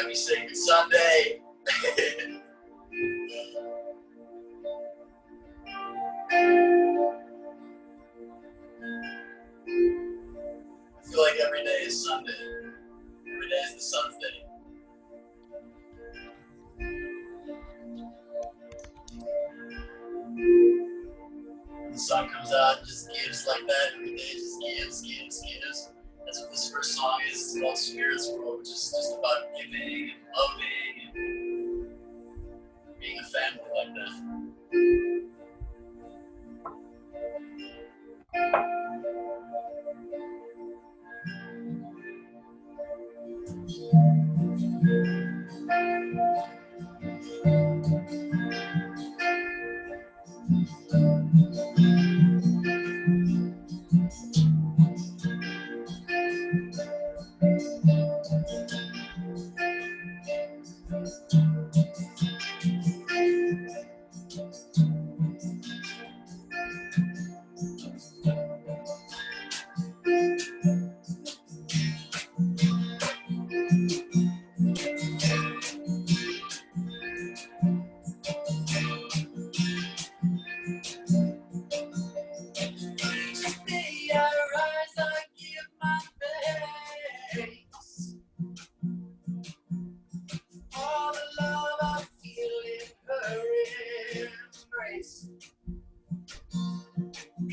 Happy Sacred Sunday. I feel like every day is Sunday. Every day is the sun's day. The sun comes out and just gives like that. Every day just gives. That's what this first song is. It's called Spirit's World, which is just about giving and loving and being a family like that.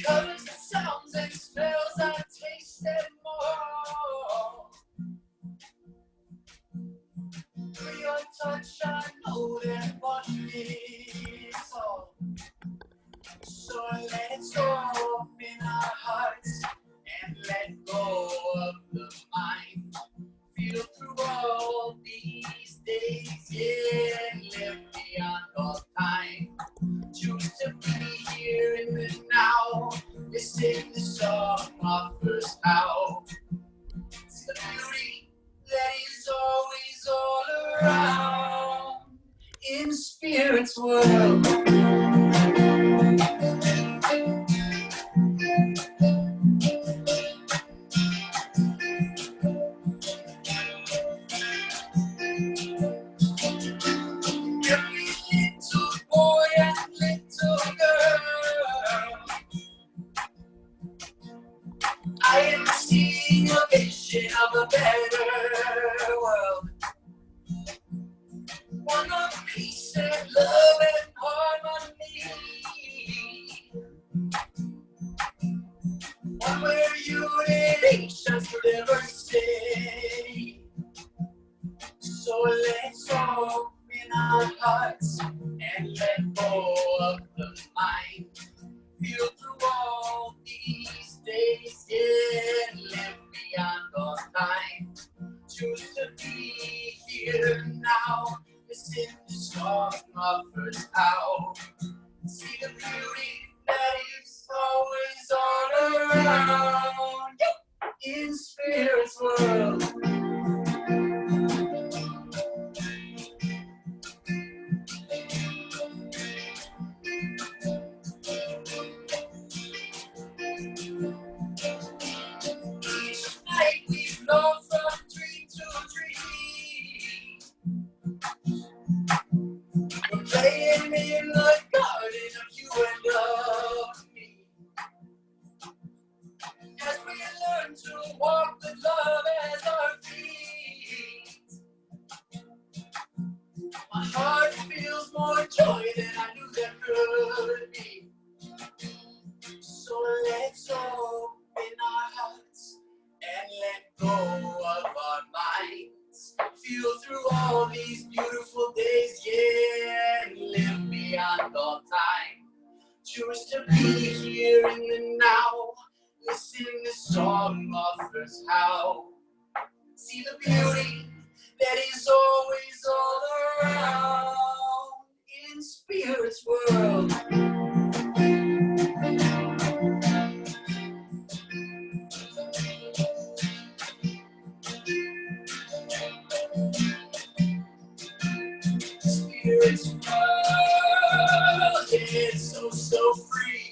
Colors and sounds and smells I tasted more. Through your touch I know that what is all. So let it soak in our hearts and let go of the mind. Feel through all these days, yeah, live beyond all time. Choose to be here in the now. Listen the song offers how. It's the beauty that is always all around in Spirit's world. Every little boy and little girl, I am seeing a vision of a better world. One of peace and love and harmony. One where unity shall never stay. So let's open our hearts and let go of the mind. Feel through all these days, yeah, live beyond all time. Choose to be here now. Listen to song offers how. See the beauty that is always all around in Spirit's world. Each night we flow from dream to dream. We're playing in the garden of you and of me. As we learn to walk with love as our feet. My heart feels more joy than I knew there could be. So let's open our hearts and let go of our minds. Feel through all these beautiful days, yeah, and live beyond all time. Choose to be here in the now. Listen, the song offers how. See the beauty that is always all around in Spirit's world. Spirit's world, it's so free.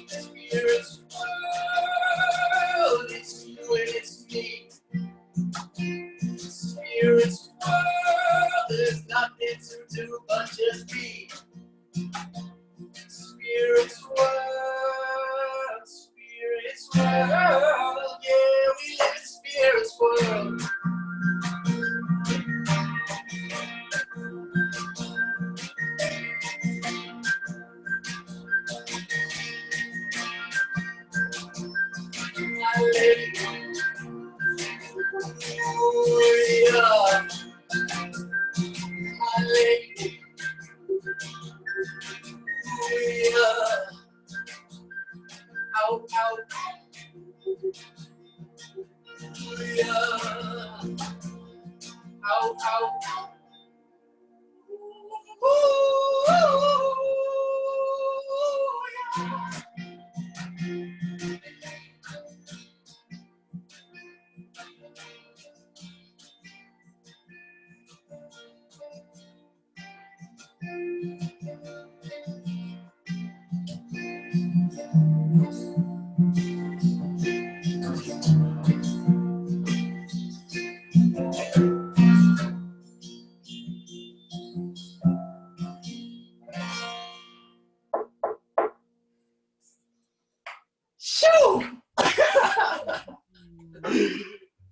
Spirit's world, it's you and it's me. Spirit's Out, out. Out, out. Ooh, yeah. Shoo!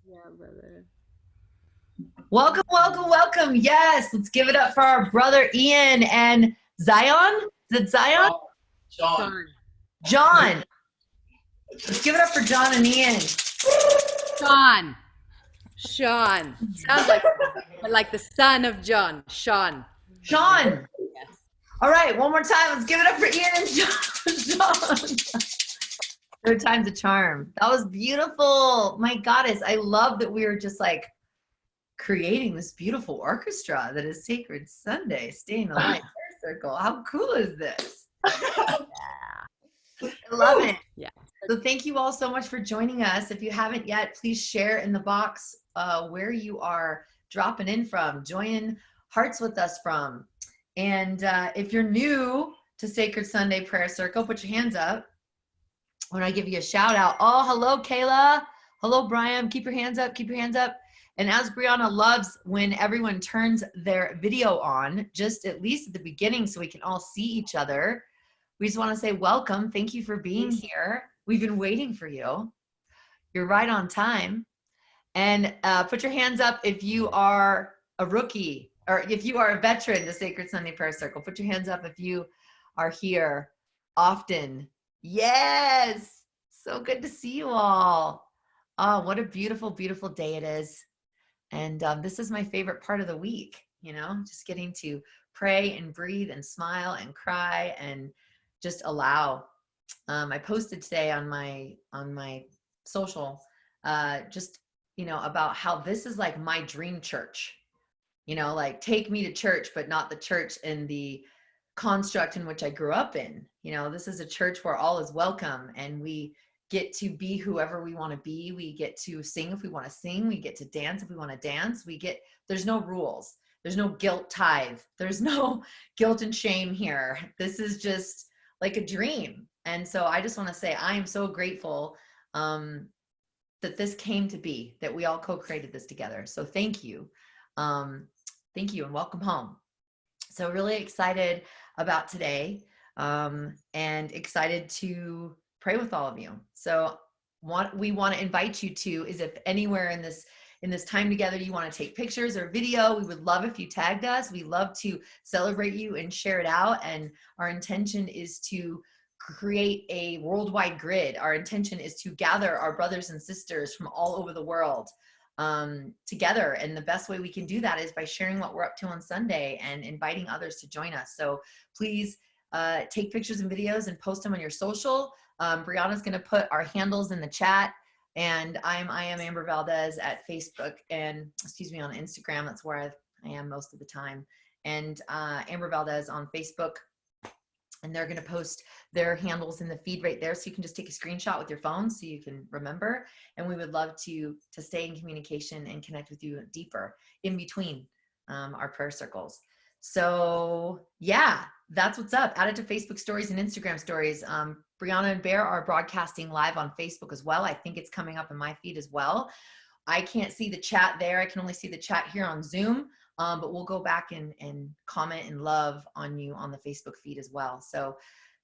Yeah, brother. Welcome, welcome, welcome. Yes, let's give it up for our brother Ian and Zion. Is it Zion? Sean. John. Let's give it up for John and Ian. Sean. Sounds like the son of John. Sean. Sean. Yes. All right, one more time. Let's give it up for Ian and John. Third time's a charm. That was beautiful. My goddess, I love that we were just like creating this beautiful orchestra that is Sacred Sunday, Staying Alive Prayer Circle. How cool is this? I love it. Yeah. So thank you all so much for joining us. If you haven't yet, please share in the box where you are dropping in from. Join hearts with us from. And if you're new to Sacred Sunday Prayer Circle, put your hands up when I give you a shout out. Oh, hello, Kayla. Hello, Brian. Keep your hands up. Keep your hands up. And as Briana loves when everyone turns their video on, just at least at the beginning so we can all see each other, we just want to say welcome. Thank you for being here. We've been waiting for you. You're right on time. And put your hands up if you are a rookie or if you are a veteran to Sacred Sunday Prayer Circle. Put your hands up if you are here often. Yes. So good to see you all. Oh, what a beautiful, beautiful day it is. And this is my favorite part of the week, you know, just getting to pray and breathe and smile and cry and just allow. I posted today on my social, just, you know, about how this is like my dream church, you know, like take me to church, but not the church in the construct in which I grew up in. You know, this is a church where all is welcome and we get to be whoever we want to be. We get to sing if we want to sing. We get to dance if we want to dance. There's no rules. There's no guilt tithe. There's no guilt and shame here. This is just like a dream. And so I just want to say, I am so grateful that this came to be, that we all co-created this together. So thank you. Thank you and welcome home. So really excited about today and excited to pray with all of you. So what we want to invite you to is if anywhere in this time together you want to take pictures or video, we would love if you tagged us. We love to celebrate you and share it out. And our intention is to create a worldwide grid. Our intention is to gather our brothers and sisters from all over the world together. And the best way we can do that is by sharing what we're up to on Sunday and inviting others to join us. So please take pictures and videos and post them on your social. Briana's going to put our handles in the chat, and I am Amber Valdez at Facebook and on Instagram. That's where I am most of the time. And Amber Valdez on Facebook. And they're going to post their handles in the feed right there. So you can just take a screenshot with your phone so you can remember. And we would love to stay in communication and connect with you deeper in between our prayer circles. So yeah, that's what's up. Add it to Facebook stories and Instagram stories. Briana and Bear are broadcasting live on Facebook as well. I think it's coming up in my feed as well. I can't see the chat there. I can only see the chat here on Zoom. But we'll go back and comment and love on you on the Facebook feed as well. So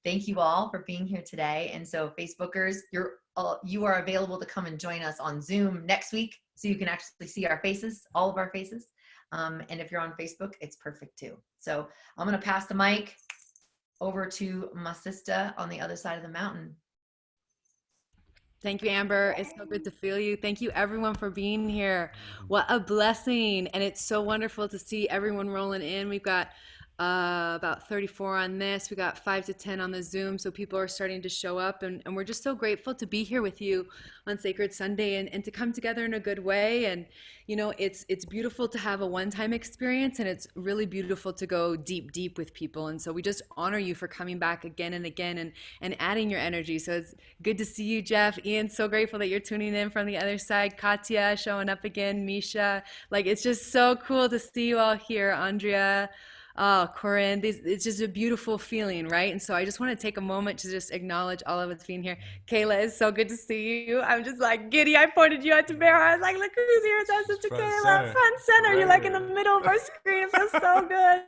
thank you all for being here today. And so Facebookers, you are available to come and join us on Zoom next week so you can actually see our faces, all of our faces. And if you're on Facebook, it's perfect too. So I'm going to pass the mic over to my sister on the other side of the mountain. Thank you, Amber. It's so good to feel you. Thank you, everyone, for being here. What a blessing. And it's so wonderful to see everyone rolling in. We've got about 34 on this. We got 5 to 10 on the Zoom, so people are starting to show up, and we're just so grateful to be here with you on Sacred Sunday, and to come together in a good way. And it's beautiful to have a one-time experience, and it's really beautiful to go deep with people. And so we just honor you for coming back again and again, and adding your energy. So it's good to see you, Jeff. Ian, so grateful that you're tuning in from the other side. Katya showing up again. Misha, like, it's just so cool to see you all here. Andrea, oh, Corinne, it's just a beautiful feeling, right? And so I just want to take a moment to just acknowledge all of us being here. Kayla, it's so good to see you. I'm just like giddy. I pointed you out to Bear. I was like, look who's here. It's our sister Kayla, front center. You're like in the middle of our screen. It feels so good.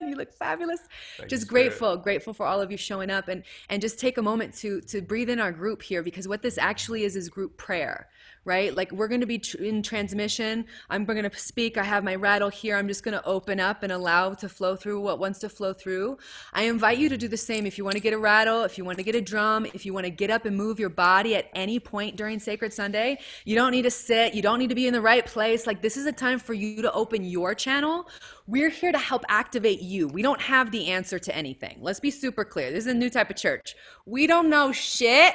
You look fabulous. Just grateful for all of you showing up, and just take a moment to breathe in our group here, because what this actually is group prayer, right? Like, we're going to be in transmission. I'm going to speak. I have my rattle here. I'm just going to open up and allow to flow through what wants to flow through. I invite you to do the same. If you want to get a rattle, if you want to get a drum, if you want to get up and move your body at any point during Sacred Sunday, you don't need to sit. You don't need to be in the right place. Like, this is a time for you to open your channel. We're here to help activate you. We don't have the answer to anything. Let's be super clear. This is a new type of church. We don't know shit,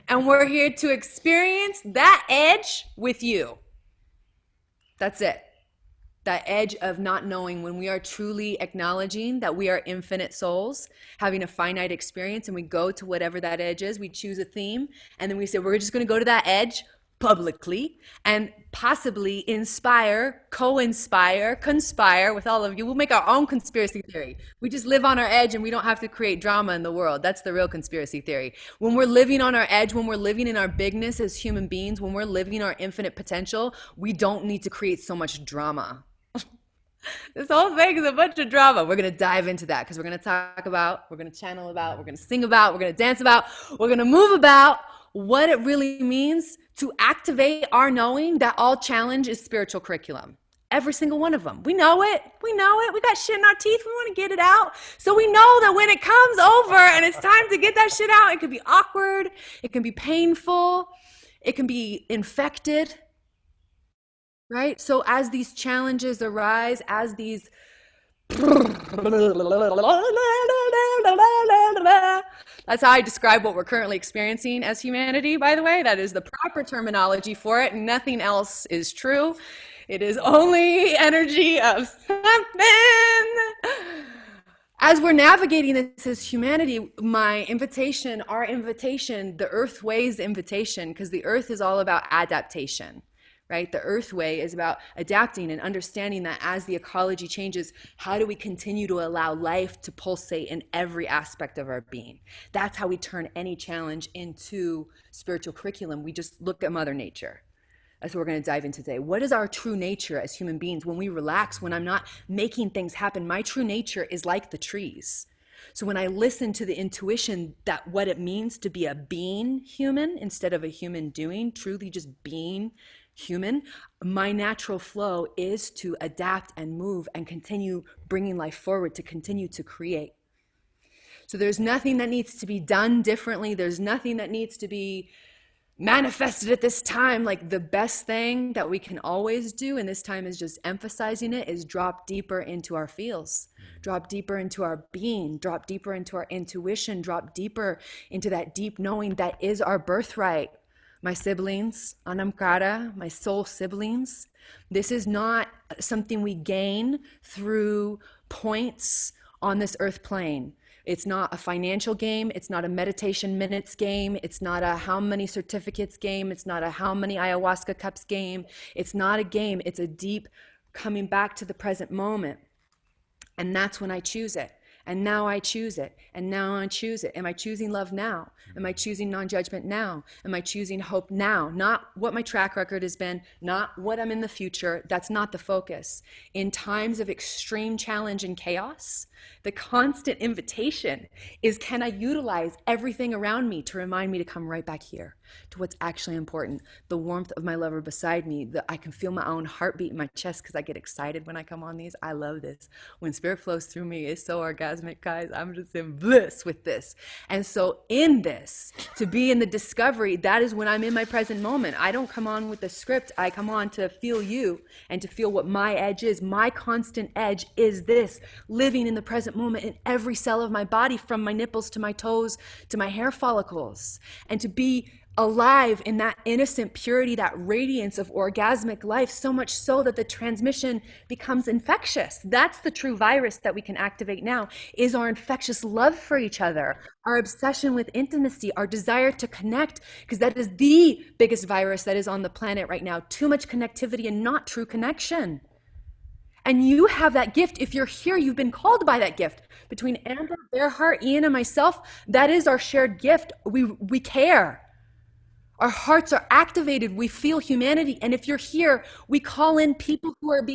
and we're here to experience that edge with you. That's it. That edge of not knowing, when we are truly acknowledging that we are infinite souls having a finite experience, and we go to whatever that edge is. We choose a theme, and then we say, we're just going to go to that edge publicly and possibly inspire, co-inspire, conspire with all of you. We'll make our own conspiracy theory. We just live on our edge, and we don't have to create drama in the world. That's the real conspiracy theory. When we're living on our edge, when we're living in our bigness as human beings, when we're living our infinite potential, we don't need to create so much drama. This whole thing is a bunch of drama. We're going to dive into that, because we're going to talk about, we're going to channel about, we're going to sing about, we're going to dance about, we're going to move about what it really means to activate our knowing that all challenge is spiritual curriculum. Every single one of them. We know it. We know it. We got shit in our teeth. We want to get it out. So we know that when it comes over and it's time to get that shit out, it can be awkward. It can be painful. It can be infected. Right? So as these challenges arise, as these that's how I describe what we're currently experiencing as humanity, by the way. That is the proper terminology for it. Nothing else is true. It is only energy of something. As we're navigating this as humanity, my invitation, our invitation, the Earth Way's invitation, because the Earth is all about adaptation. Right? The Earth Way is about adapting and understanding that as the ecology changes, how do we continue to allow life to pulsate in every aspect of our being? That's how we turn any challenge into spiritual curriculum. We just look at Mother Nature. That's what we're going to dive into today. What is our true nature as human beings? When we relax, when I'm not making things happen, my true nature is like the trees. So when I listen to the intuition that what it means to be a being human instead of a human doing, truly just being human, my natural flow is to adapt and move and continue bringing life forward, to continue to create. So there's nothing that needs to be done differently. There's nothing that needs to be manifested at this time. Like, the best thing that we can always do, and this time is just emphasizing it, is drop deeper into our feels, drop deeper into our being, drop deeper into our intuition, drop deeper into that deep knowing that is our birthright. My siblings, Anamkara, my soul siblings, this is not something we gain through points on this earth plane. It's not a financial game. It's not a meditation minutes game. It's not a how many certificates game. It's not a how many ayahuasca cups game. It's not a game. It's a deep coming back to the present moment. And that's when I choose it. And now I choose it. And now I choose it. Am I choosing love now? Am I choosing non-judgment now? Am I choosing hope now? Not what my track record has been, not what I'm in the future. That's not the focus. In times of extreme challenge and chaos, the constant invitation is, can I utilize everything around me to remind me to come right back here to what's actually important? The warmth of my lover beside me, I can feel my own heartbeat in my chest because I get excited when I come on these. I love this. When spirit flows through me, it's so orgasmic. orgasmic, guys. I'm just in bliss with this. And so in this, to be in the discovery, that is when I'm in my present moment. I don't come on with the script. I come on to feel you and to feel what my edge is. My constant edge is this, living in the present moment in every cell of my body, from my nipples to my toes to my hair follicles. And to be alive in that innocent purity, that radiance of orgasmic life, so much so that the transmission becomes infectious. That's the true virus that we can activate now, is our infectious love for each other, our obsession with intimacy, our desire to connect, because that is the biggest virus that is on the planet right now. Too much connectivity and not true connection. And you have that gift. If you're here, you've been called by that gift. Between Amber, Bearheart, Ian, and myself, that is our shared gift. We care. Our hearts are activated. We feel humanity. And if you're here, we call in people who are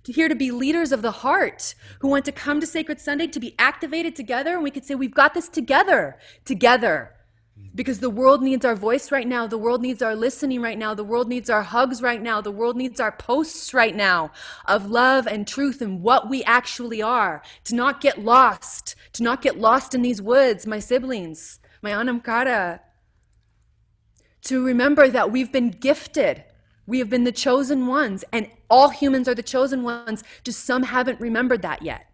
here to be leaders of the heart, who want to come to Sacred Sunday to be activated together. And we could say, we've got this together. Because the world needs our voice right now. The world needs our listening right now. The world needs our hugs right now. The world needs our posts right now of love and truth and what we actually are. To not get lost. To not get lost in these woods, my siblings, my Anamkara. To remember that we've been gifted. We have been the chosen ones, and all humans are the chosen ones, just some haven't remembered that yet.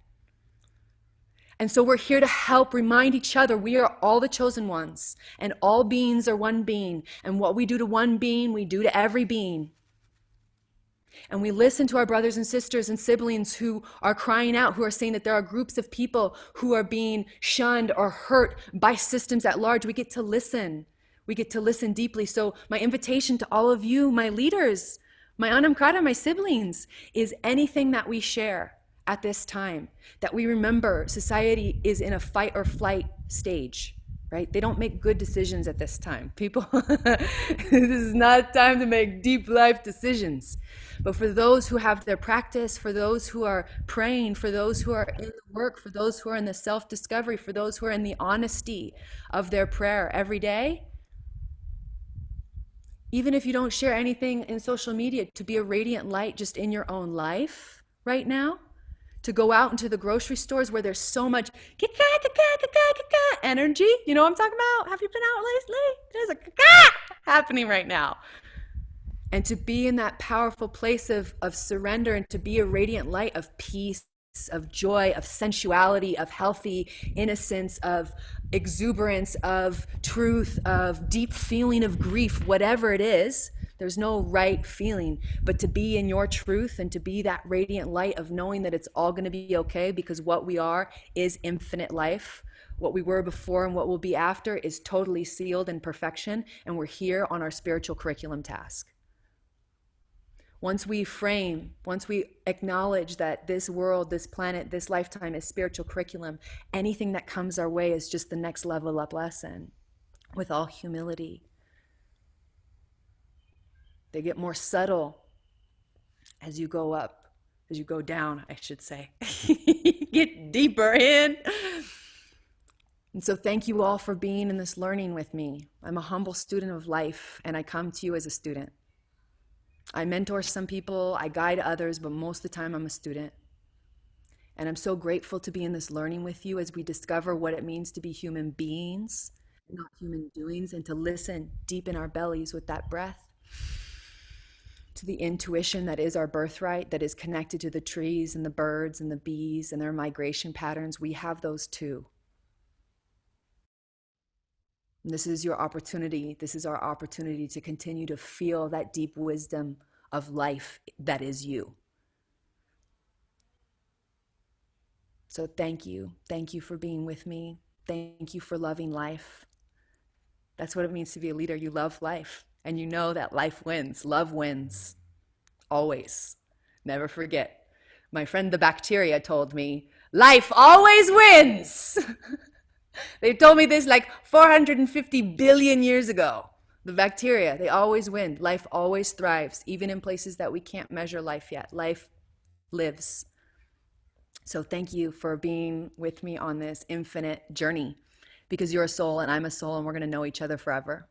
And so we're here to help remind each other we are all the chosen ones, and all beings are one being, and what we do to one being, we do to every being. And we listen to our brothers and sisters and siblings who are crying out, who are saying that there are groups of people who are being shunned or hurt by systems at large. We get to listen. We get to listen deeply. So my invitation to all of you, my leaders, my Anamkara, my siblings, is anything that we share at this time, that we remember society is in a fight or flight stage, right? They don't make good decisions at this time. People, this is not time to make deep life decisions. But for those who have their practice, for those who are praying, for those who are in the work, for those who are in the self-discovery, for those who are in the honesty of their prayer every day, even if you don't share anything in social media, to be a radiant light just in your own life right now, to go out into the grocery stores where there's so much energy. You know what I'm talking about? Have you been out lately? There's a happening right now. And to be in that powerful place of surrender, and to be a radiant light of peace, of joy, of sensuality, of healthy innocence, of exuberance, of truth, of deep feeling of grief, whatever it is. There's no right feeling, but to be in your truth and to be that radiant light of knowing that it's all going to be okay, because what we are is infinite life. What we were before and what we'll be after is totally sealed in perfection, and we're here on our spiritual curriculum task. Once we acknowledge that this world, this planet, this lifetime is spiritual curriculum, anything that comes our way is just the next level up lesson, with all humility. They get more subtle as you go up, as you go down, I should say. Get deeper in. And so thank you all for being in this learning with me. I'm a humble student of life, and I come to you as a student. I mentor some people, I guide others, but most of the time I'm a student. And I'm so grateful to be in this learning with you as we discover what it means to be human beings, not human doings, and to listen deep in our bellies with that breath, to the intuition that is our birthright, that is connected to the trees and the birds and the bees and their migration patterns. We have those too. And this is your opportunity. This is our opportunity to continue to feel that deep wisdom of life that is you. So thank you. Thank you for being with me. Thank you for loving life. That's what it means to be a leader. You love life, and you know that life wins. Love wins. Always. Never forget. My friend the bacteria told me, life always wins. They told me this like 450 billion years ago. The bacteria, they always win. Life always thrives, even in places that we can't measure life yet. Life lives. So thank you for being with me on this infinite journey, because you're a soul and I'm a soul, and we're going to know each other forever.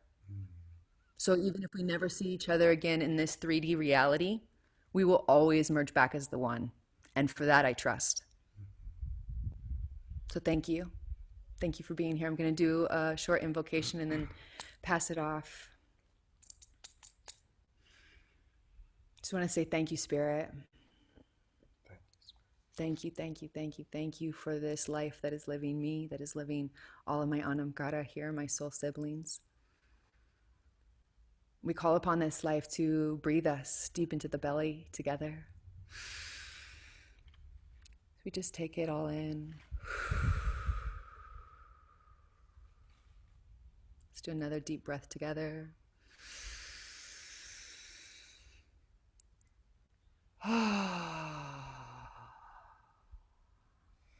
So even if we never see each other again in this 3D reality, we will always merge back as the one. And for that, I trust. So thank you. Thank you for being here. I'm going to do a short invocation and then pass it off. Just want to say thank you, Spirit. Thank you, thank you, thank you, thank you for this life that is living me, that is living all of my Anamkara here, my soul siblings. We call upon this life to breathe us deep into the belly together. We just take it all in. Let's do another deep breath together.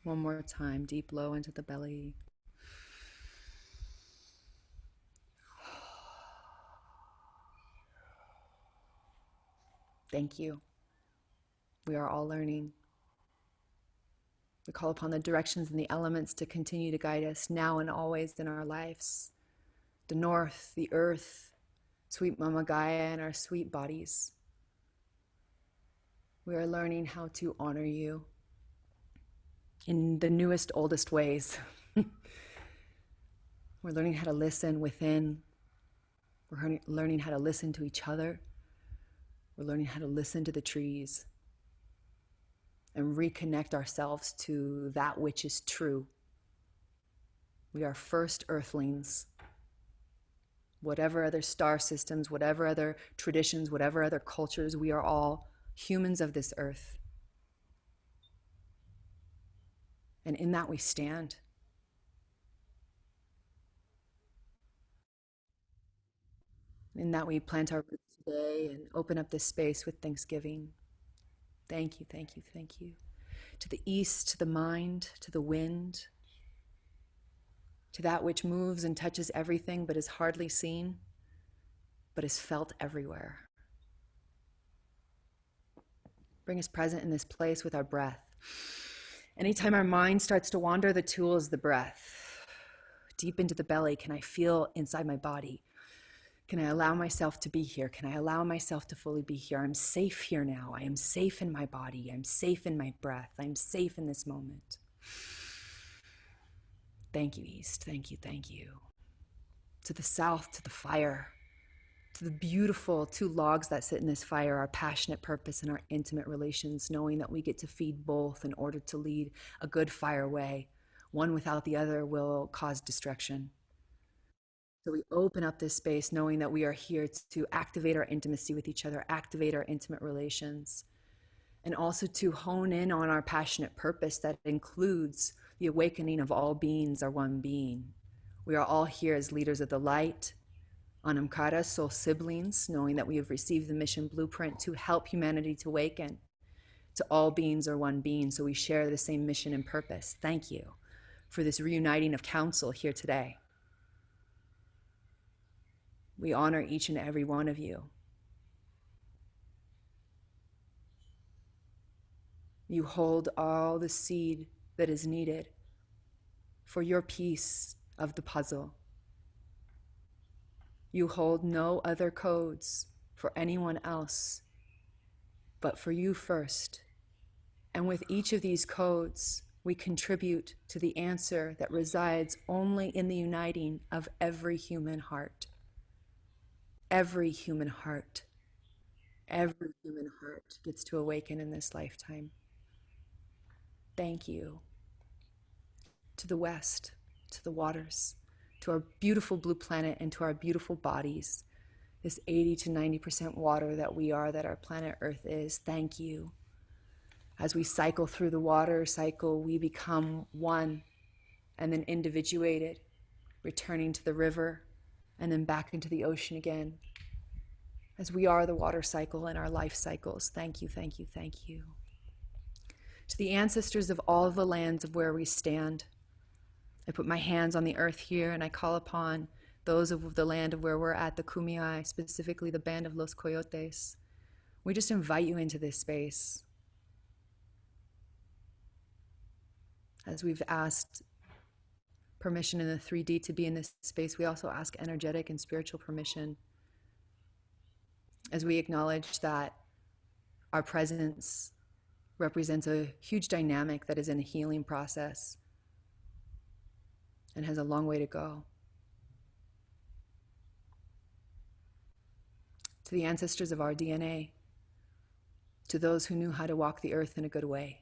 One more time, deep low into the belly. Thank you. We are all learning. We call upon the directions and the elements to continue to guide us now and always in our lives. The north, the earth, sweet Mama Gaia, and our sweet bodies. We are learning how to honor you in the newest, oldest ways. We're learning how to listen within. We're learning how to listen to each other. We're learning how to listen to the trees and reconnect ourselves to that which is true. We are first earthlings. Whatever other star systems, whatever other traditions, whatever other cultures, we are all humans of this earth. And in that we stand. In that we plant our roots today and open up this space with thanksgiving. Thank you, thank you, thank you. To the east, to the mind, to the wind, to that which moves and touches everything but is hardly seen, but is felt everywhere. Bring us present in this place with our breath. Anytime our mind starts to wander, the tool is the breath. Deep into the belly, can I feel inside my body? Can I allow myself to be here? Can I allow myself to fully be here? I'm safe here now. I am safe in my body. I'm safe in my breath. I'm safe in this moment. Thank you, East. Thank you, thank you. To the south, to the fire, to the beautiful two logs that sit in this fire, our passionate purpose and our intimate relations, knowing that we get to feed both in order to lead a good fire way. One without the other will cause destruction. So we open up this space knowing that we are here to activate our intimacy with each other, activate our intimate relations, and also to hone in on our passionate purpose that includes the awakening of all beings are one being. We are all here as leaders of the light, Anamkara, soul siblings, knowing that we have received the mission blueprint to help humanity to awaken. To all beings are one being, so we share the same mission and purpose. Thank you for this reuniting of council here today. We honor each and every one of you. You hold all the seed that is needed for your piece of the puzzle. You hold no other codes for anyone else, but for you first. And with each of these codes, we contribute to the answer that resides only in the uniting of every human heart. Every human heart. Every human heart gets to awaken in this lifetime. Thank you. To the west, to the waters, to our beautiful blue planet, and to our beautiful bodies, this 80 to 90% water that we are, that our planet Earth is. Thank you. As we cycle through the water cycle, we become one and then individuated, returning to the river and then back into the ocean again. As we are the water cycle and our life cycles. Thank you, thank you, thank you. To the ancestors of all the lands of where we stand, I put my hands on the earth here and I call upon those of the land of where we're at, the Kumeyaay, specifically the band of Los Coyotes. We just invite you into this space. As we've asked permission in the 3D to be in this space, we also ask energetic and spiritual permission. As we acknowledge that our presence represents a huge dynamic that is in a healing process. and has a long way to go. To the ancestors of our DNA, to those who knew how to walk the earth in a good way,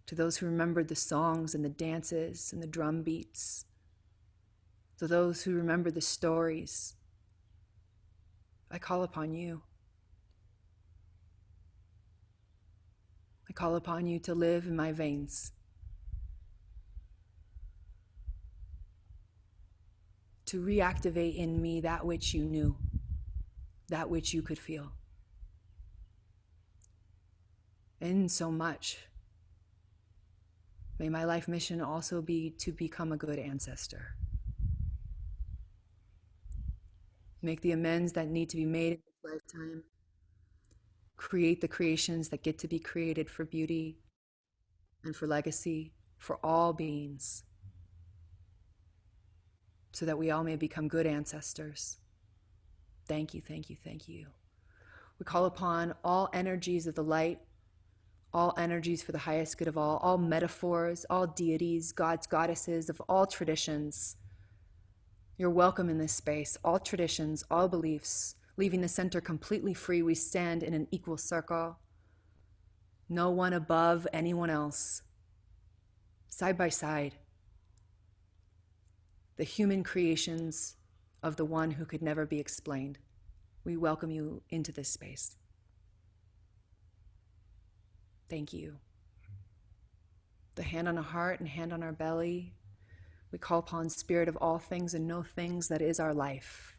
to those who remembered the songs and the dances and the drum beats, to those who remember the stories, I call upon you. I call upon you to live in my veins, to reactivate in me that which you knew, that which you could feel. In so much, may my life mission also be to become a good ancestor. Make the amends that need to be made in this lifetime. Create the creations that get to be created for beauty and for legacy for all beings, so that we all may become good ancestors. Thank you, thank you, thank you. We call upon all energies of the light, all energies for the highest good of all metaphors, all deities, gods, goddesses of all traditions. You're welcome in this space, all traditions, all beliefs. Leaving the center completely free, we stand in an equal circle. No one above anyone else. Side by side. The human creations of the one who could never be explained. We welcome you into this space. Thank you. The hand on our heart and hand on our belly. We call upon spirit of all things and no things that is our life.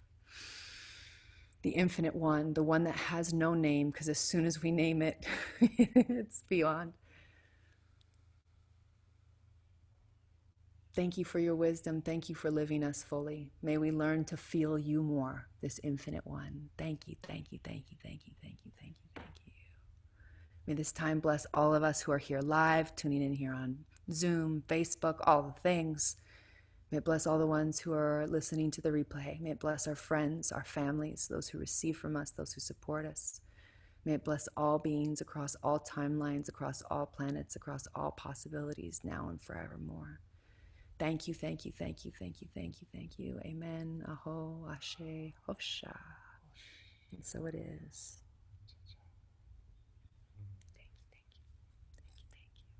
The infinite one, the one that has no name, because as soon as we name it, it's beyond. Thank you for your wisdom. Thank you for living us fully. May we learn to feel you more, this infinite one. Thank you, thank you, thank you, thank you, thank you, thank you, thank you. May this time bless all of us who are here live, tuning in here on Zoom, Facebook, all the things. May it bless all the ones who are listening to the replay. May it bless our friends, our families, those who receive from us, those who support us. May it bless all beings across all timelines, across all planets, across all possibilities, now and forevermore. Thank you, thank you, thank you, thank you, thank you, thank you. Amen. Aho, Ashe, Hosha. And so it is. Thank you, thank you, thank you, thank you.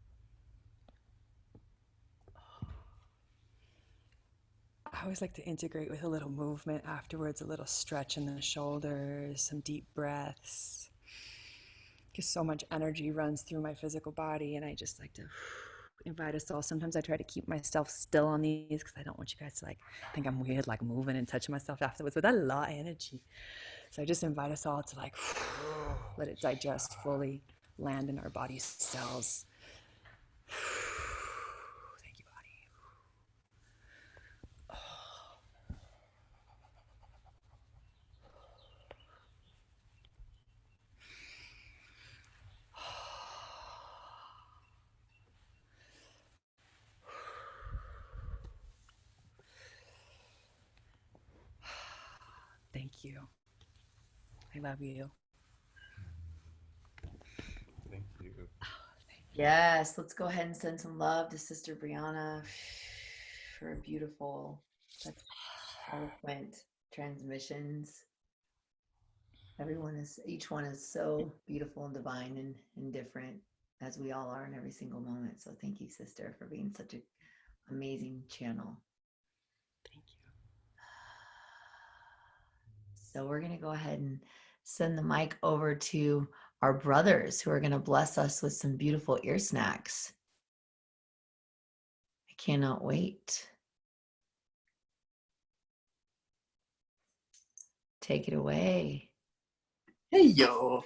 I always like to integrate with a little movement afterwards, a little stretch in the shoulders, some deep breaths. Because so much energy runs through my physical body, and I just like to invite us all. Sometimes I try to keep myself still on these because I don't want you guys to think I'm weird, moving and touching myself afterwards, but a lot of energy. So I just invite us all to let it digest fully, land in our body cells. Thank you, body. Thank you. I love you. Thank you. Yes, let's go ahead and send some love to Sister Briana for beautiful, such eloquent transmissions. Each one is so beautiful and divine and different, as we all are in every single moment. So thank you, sister, for being such an amazing channel. Thank you. So we're going to go ahead and send the mic over to our brothers who are going to bless us with some beautiful ear snacks. I cannot wait. Take it away. Hey, yo.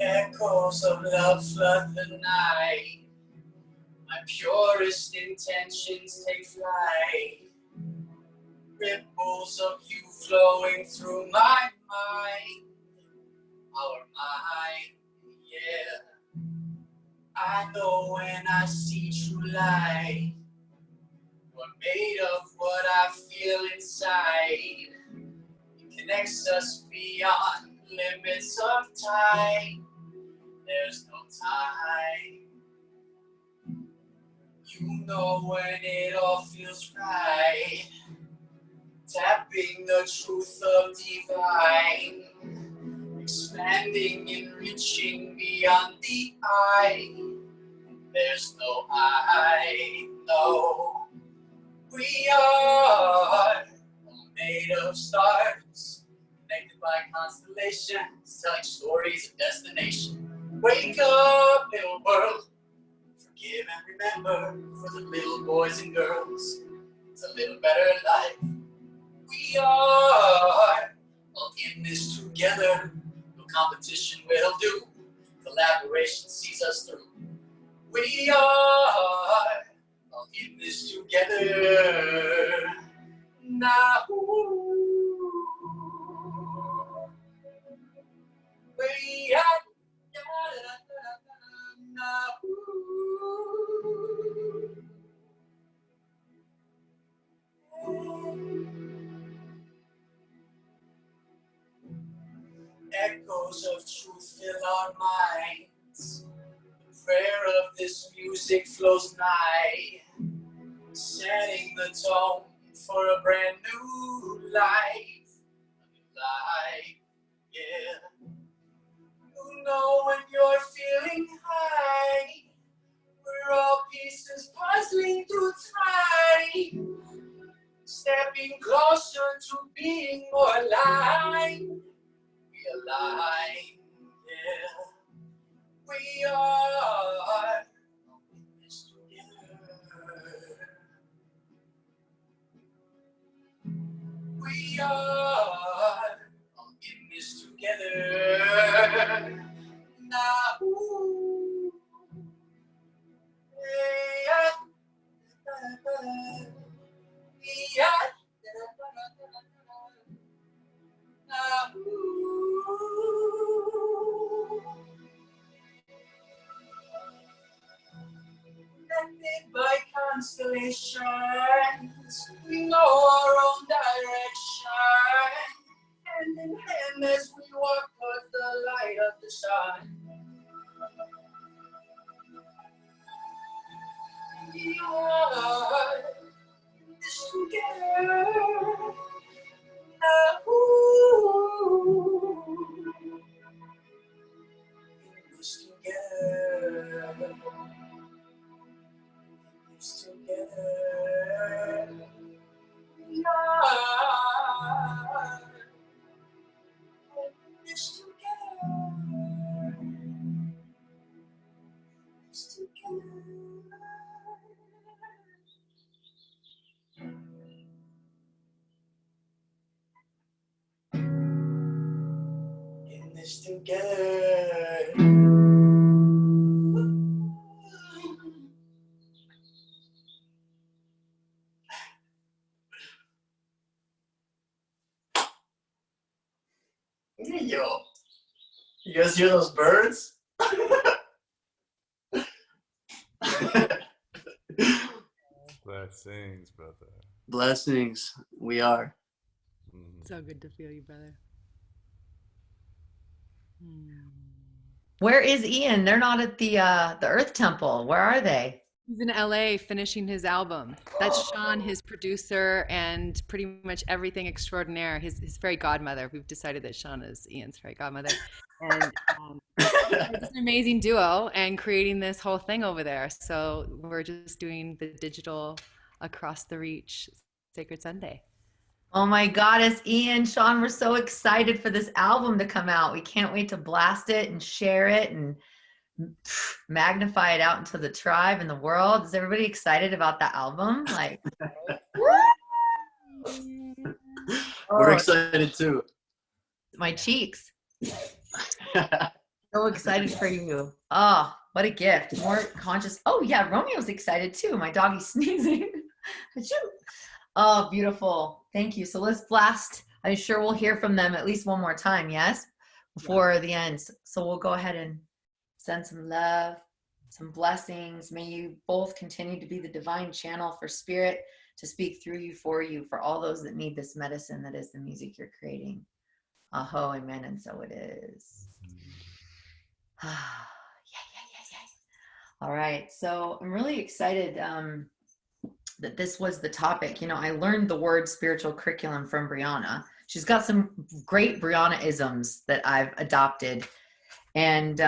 Echo Rainbows of love flood the night. My purest intentions take flight. Ripples of you flowing through my mind. Our mind, yeah. I know when I see true light. We're made of what I feel inside. It connects us beyond limits of time. There's no time. You know when it all feels right. Tapping the truth of divine. Expanding and reaching beyond the eye. There's no I, no. We are made of stars, connected by constellations, telling stories of destination. Wake up, little world, forgive and remember for the little boys and girls. It's a little better life. We are all in this together. No competition will do. Collaboration sees us through. We are all in this together. Now. We are now. Echoes of truth fill our minds. The prayer of this music flows nigh, setting the tone for a brand new life. A new life, yeah. You know when you're feeling high, we're all pieces puzzling through time, stepping closer to being more aligned. We align, yeah. We are in this together. We are in this together. Now. Connected by constellations, we know our own direction. Hand in hand as we walk towards the light of the sun. We are in this together. Now. In this together. Together, we are this together, this together. In this together. Yo, you guys hear those birds? Blessings, brother. Blessings, we are. So good to feel you, brother. Where is Ian? They're not at the Earth Temple. Where are they? He's in LA finishing his album. That's Sean, his producer, and pretty much everything extraordinaire. His fairy godmother. We've decided that Sean is Ian's fairy godmother. And it's an amazing duo and creating this whole thing over there. So we're just doing the digital across the reach Sacred Sunday. Oh my goddess, Ian, Sean, we're so excited for this album to come out. We can't wait to blast it and share it and magnify it out into the tribe and the world. Is everybody excited about that album? Like, we're excited too. My cheeks. So excited for you. Oh, what a gift. More conscious. Oh, yeah. Romeo's excited too. My doggy's sneezing. Achoo. Oh, beautiful. Thank you. So let's blast. I'm sure we'll hear from them at least one more time. Yes. Before the end. So we'll go ahead and send some love, some blessings. May you both continue to be the divine channel for spirit to speak through you, for all those that need this medicine that is the music you're creating. Aho, amen. And so it is. Yeah, yeah, yeah, yeah. All right. So I'm really excited that this was the topic. You know, I learned the word spiritual curriculum from Briana. She's got some great Briana-isms that I've adopted. And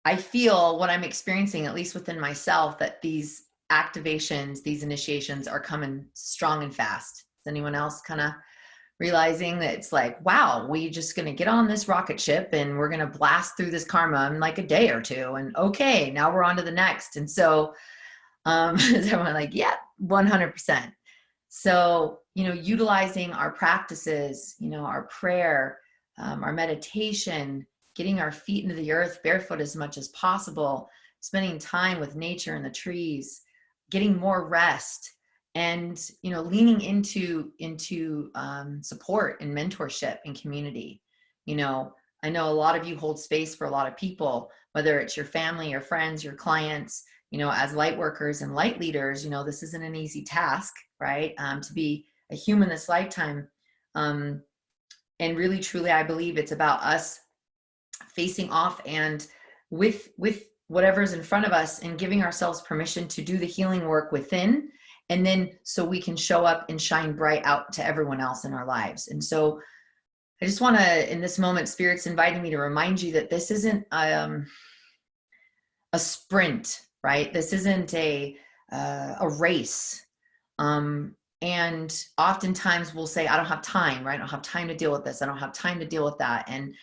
I feel what I'm experiencing, at least within myself, that these activations, these initiations are coming strong and fast. Is anyone else kind of realizing that it's like, wow, we just going to get on this rocket ship and we're going to blast through this karma in like a day or two. And okay, now we're on to the next. And so is everyone like, yeah, 100%. So, you know, utilizing our practices, you know, our prayer, our meditation, getting our feet into the earth barefoot as much as possible, spending time with nature and the trees, getting more rest, and, you know, leaning into support and mentorship and community. You know, I know a lot of you hold space for a lot of people, whether it's your family, your friends, your clients. You know, as light workers and light leaders, you know, this isn't an easy task, right? To be a human this lifetime. And really, truly, I believe it's about us facing off and with whatever's in front of us and giving ourselves permission to do the healing work within. And then so we can show up and shine bright out to everyone else in our lives. And so I just want to, in this moment, Spirit's inviting me to remind you that this isn't a sprint, right? This isn't a race. And oftentimes we'll say, I don't have time, right? I don't have time to deal with this. I don't have time to deal with that. And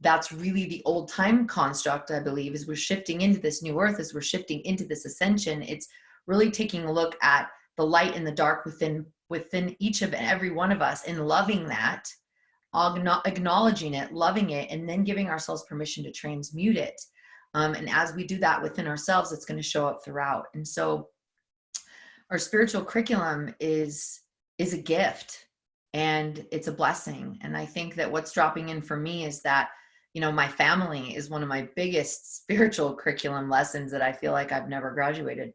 that's really the old time construct, I believe, as we're shifting into this new earth, as we're shifting into this ascension. It's really taking a look at the light and the dark within each of and every one of us, and loving that, acknowledging it, loving it, and then giving ourselves permission to transmute it. And as we do that within ourselves, it's going to show up throughout. And so our spiritual curriculum is a gift and it's a blessing. And I think that what's dropping in for me is that, you know, my family is one of my biggest spiritual curriculum lessons that I feel like I've never graduated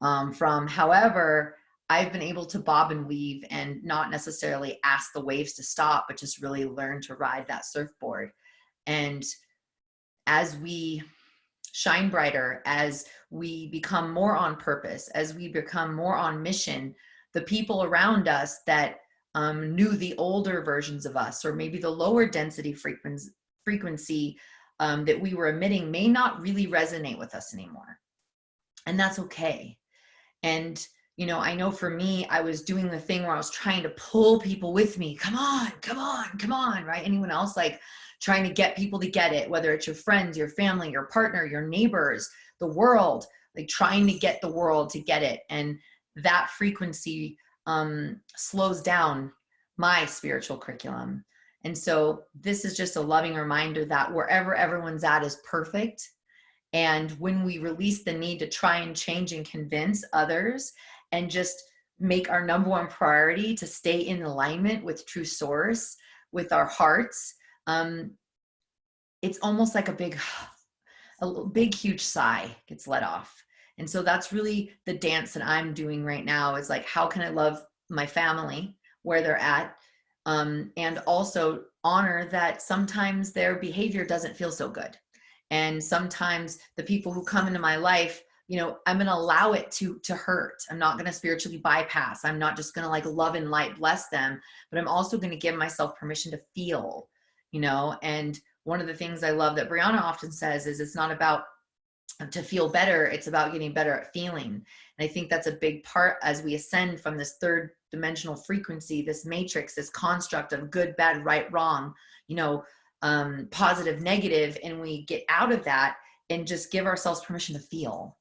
from. However, I've been able to bob and weave and not necessarily ask the waves to stop, but just really learn to ride that surfboard. And as we shine brighter, as we become more on purpose, as we become more on mission, the people around us that knew the older versions of us, or maybe the lower density frequency that we were emitting, may not really resonate with us anymore. And that's okay. And, you know, I know for me, I was doing the thing where I was trying to pull people with me. Come on, come on, come on, right? Anyone else like trying to get people to get it, whether it's your friends, your family, your partner, your neighbors, the world, like trying to get the world to get it. And that frequency slows down my spiritual curriculum. And so this is just a loving reminder that wherever everyone's at is perfect. And when we release the need to try and change and convince others and just make our number one priority to stay in alignment with true source, with our hearts, it's almost like a big, huge sigh gets let off. And so that's really the dance that I'm doing right now, is like, how can I love my family where they're at? And also honor that sometimes their behavior doesn't feel so good. And sometimes the people who come into my life, you know, I'm going to allow it to hurt. I'm not going to spiritually bypass. I'm not just going to like love and light bless them, but I'm also going to give myself permission to feel, you know. And one of the things I love that Briana often says is it's not about to feel better. It's about getting better at feeling. And I think that's a big part as we ascend from this third dimensional frequency, this matrix, this construct of good, bad, right, wrong, you know, positive, negative. And we get out of that and just give ourselves permission to feel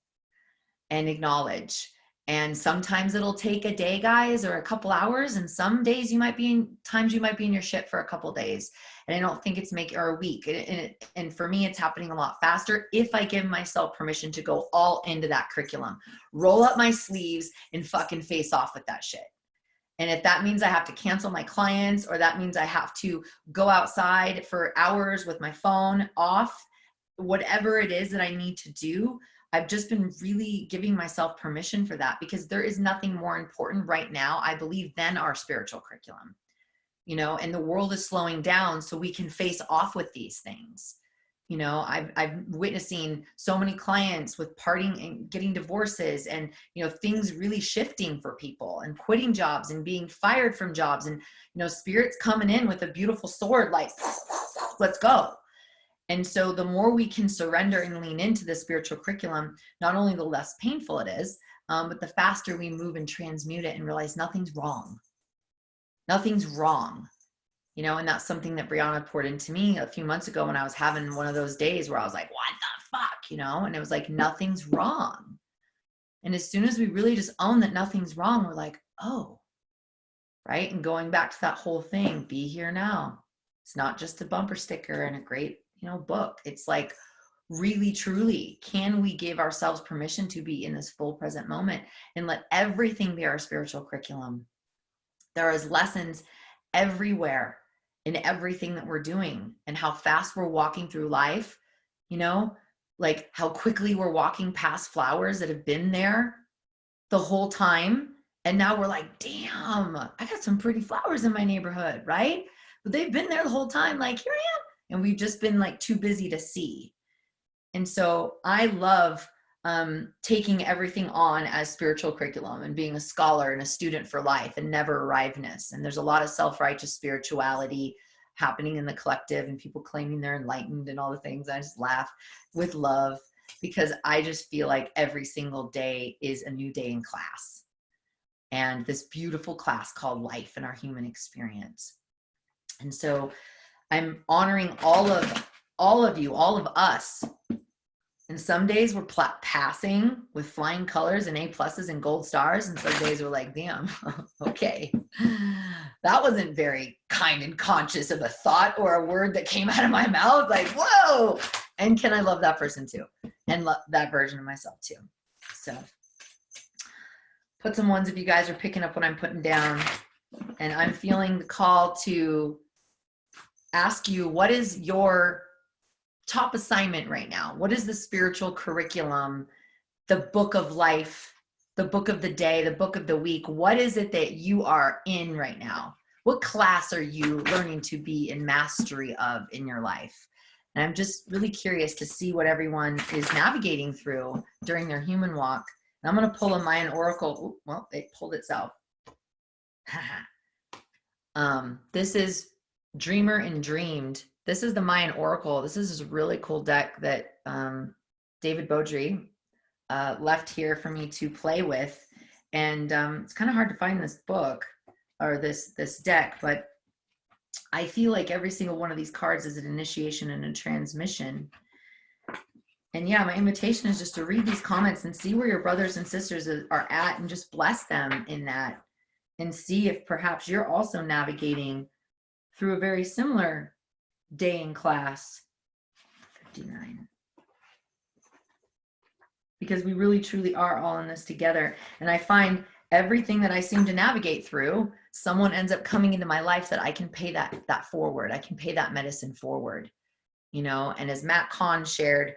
and acknowledge. And sometimes it'll take a day, guys, or a couple hours. And some days you might be in your shit for a couple days. And I don't think it's or a week. And for me, it's happening a lot faster if I give myself permission to go all into that curriculum, roll up my sleeves and fucking face off with that shit. And if that means I have to cancel my clients, or that means I have to go outside for hours with my phone off, whatever it is that I need to do, I've just been really giving myself permission for that, because there is nothing more important right now, I believe, than our spiritual curriculum, and the world is slowing down so we can face off with these things. I'm witnessing so many clients with parting and getting divorces, and, things really shifting for people, and quitting jobs and being fired from jobs, and, spirits coming in with a beautiful sword, like, let's go. And so the more we can surrender and lean into the spiritual curriculum, not only the less painful it is, but the faster we move and transmute it and realize nothing's wrong. Nothing's wrong. And that's something that Briana poured into me a few months ago when I was having one of those days where I was like, what the fuck, and it was like, nothing's wrong. And as soon as we really just own that nothing's wrong, we're like, oh, right. And going back to that whole thing, be here now. It's not just a bumper sticker and a great, book. It's like, really, truly, can we give ourselves permission to be in this full present moment and let everything be our spiritual curriculum? There is lessons everywhere in everything that we're doing, and how fast we're walking through life, like how quickly we're walking past flowers that have been there the whole time. And now we're like, damn, I got some pretty flowers in my neighborhood, right? But they've been there the whole time. Like, here I am. And we've just been like too busy to see. And so I love taking everything on as spiritual curriculum, and being a scholar and a student for life, and never arrivedness. And there's a lot of self-righteous spirituality happening in the collective, and people claiming they're enlightened and all the things. I just laugh with love, because I just feel like every single day is a new day in class, and this beautiful class called life and our human experience. And so I'm honoring all of you, all of us. And some days we're passing with flying colors and A+ and gold stars. And some days we're like, damn, okay, that wasn't very kind and conscious of a thought or a word that came out of my mouth. Like, whoa. And can I love that person too? And love that version of myself too. So put some ones if you guys are picking up what I'm putting down. And I'm feeling the call to ask you, what is your top assignment right now? What is the spiritual curriculum, the book of life, the book of the day, the book of the week? What is it that you are in right now? What class are you learning to be in mastery of in your life? And I'm just really curious to see what everyone is navigating through during their human walk. And I'm going to pull a Mayan oracle. Ooh, well, it pulled itself. This is Dreamer and Dreamed. This is the Mayan Oracle. This is a really cool deck that David Beaudry left here for me to play with. And it's kind of hard to find this book or this deck, but I feel like every single one of these cards is an initiation and a transmission. And yeah, my invitation is just to read these comments and see where your brothers and sisters are at, and just bless them in that, and see if perhaps you're also navigating through a very similar day in class. 59. Because we really truly are all in this together. And I find everything that I seem to navigate through, someone ends up coming into my life that I can pay that forward. I can pay that medicine forward, and as Matt Kahn shared,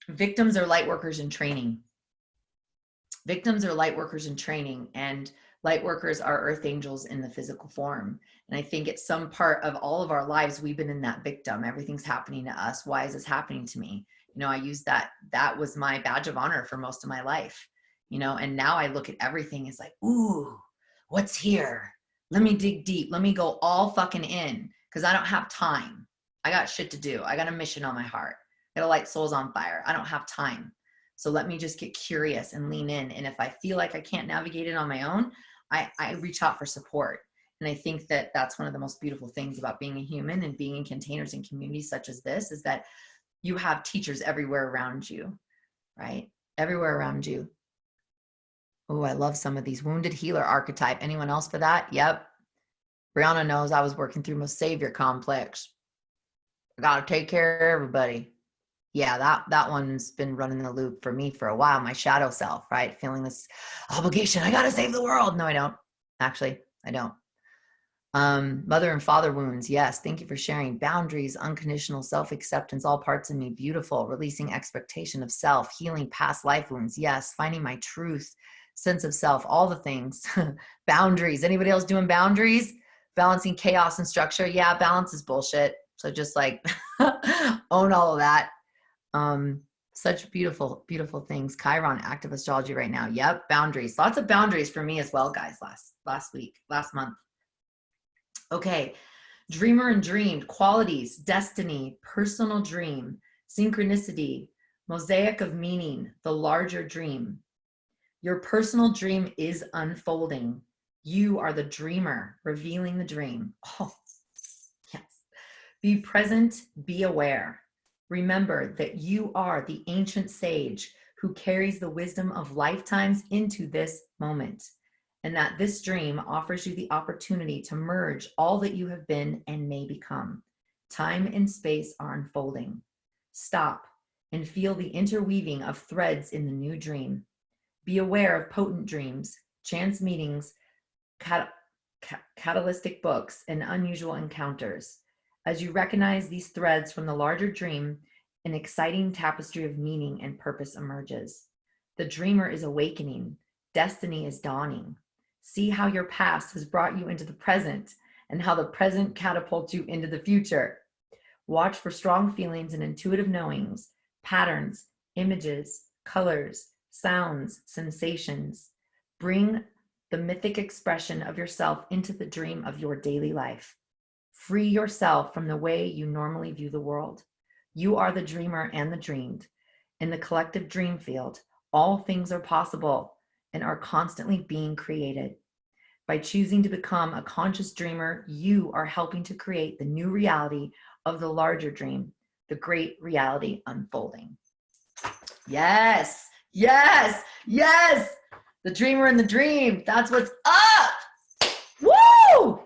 victims are light workers in training. Victims are light workers in training, and light workers are earth angels in the physical form. And I think at some part of all of our lives, we've been in that victim. Everything's happening to us. Why is this happening to me? I used that was my badge of honor for most of my life, and now I look at everything as like, ooh, what's here? Let me dig deep. Let me go all fucking in, because I don't have time. I got shit to do. I got a mission on my heart. I got to light souls on fire. I don't have time. So let me just get curious and lean in. And if I feel like I can't navigate it on my own, I reach out for support. And I think that that's one of the most beautiful things about being a human and being in containers and communities such as this, is that you have teachers everywhere around you, right? Everywhere around you. Oh, I love some of these. Wounded healer archetype. Anyone else for that? Yep. Briana knows I was working through my savior complex. I gotta take care of everybody. Yeah, that one's been running the loop for me for a while. My shadow self, right? Feeling this obligation. I gotta save the world. No, I don't. Actually, I don't. Mother and father wounds. Yes. Thank you for sharing. Boundaries, unconditional self-acceptance, all parts of me. Beautiful. Releasing expectation of self, healing past life wounds. Yes. Finding my truth, sense of self, all the things. Boundaries. Anybody else doing boundaries? Balancing chaos and structure. Yeah, balance is bullshit. So just like own all of that. Such beautiful, beautiful things. Chiron, active astrology right now. Yep. Boundaries. Lots of boundaries for me as well, guys, last month. Okay, dreamer and dreamed, qualities, destiny, personal dream, synchronicity, mosaic of meaning, the larger dream. Your personal dream is unfolding. You are the dreamer, revealing the dream. Oh, yes. Be present, be aware. Remember that you are the ancient sage who carries the wisdom of lifetimes into this moment, and that this dream offers you the opportunity to merge all that you have been and may become. Time and space are unfolding. Stop and feel the interweaving of threads in the new dream. Be aware of potent dreams, chance meetings, catalytic books, and unusual encounters. As you recognize these threads from the larger dream, an exciting tapestry of meaning and purpose emerges. The dreamer is awakening. Destiny is dawning. See how your past has brought you into the present and how the present catapults you into the future. Watch for strong feelings and intuitive knowings, patterns, images, colors, sounds, sensations. Bring the mythic expression of yourself into the dream of your daily life. Free yourself from the way you normally view the world. You are the dreamer and the dreamed. In the collective dream field, all things are possible and are constantly being created. By choosing to become a conscious dreamer, you are helping to create the new reality of the larger dream, the great reality unfolding. Yes, yes, yes. The dreamer and the dream. That's what's up. Woo!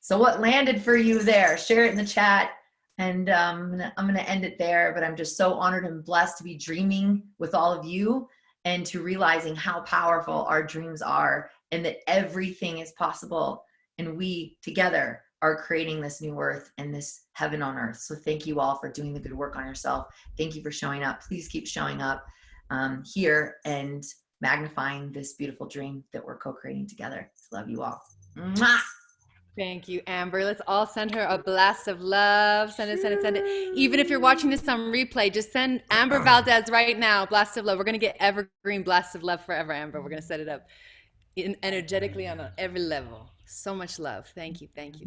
So what landed for you there? Share it in the chat. And I'm gonna end it there, but I'm just so honored and blessed to be dreaming with all of you and to realizing how powerful our dreams are and that everything is possible. And we together are creating this new earth and this heaven on earth. So thank you all for doing the good work on yourself. Thank you for showing up. Please keep showing up here and magnifying this beautiful dream that we're co-creating together. Love you all. Mwah! Thank you, Amber. Let's all send her a blast of love. Send it, send it, send it. Even if you're watching this on replay, just send Amber Valdez right now. Blast of love. We're going to get evergreen blast of love forever, Amber. We're going to set it up energetically on every level. So much love. Thank you. Thank you.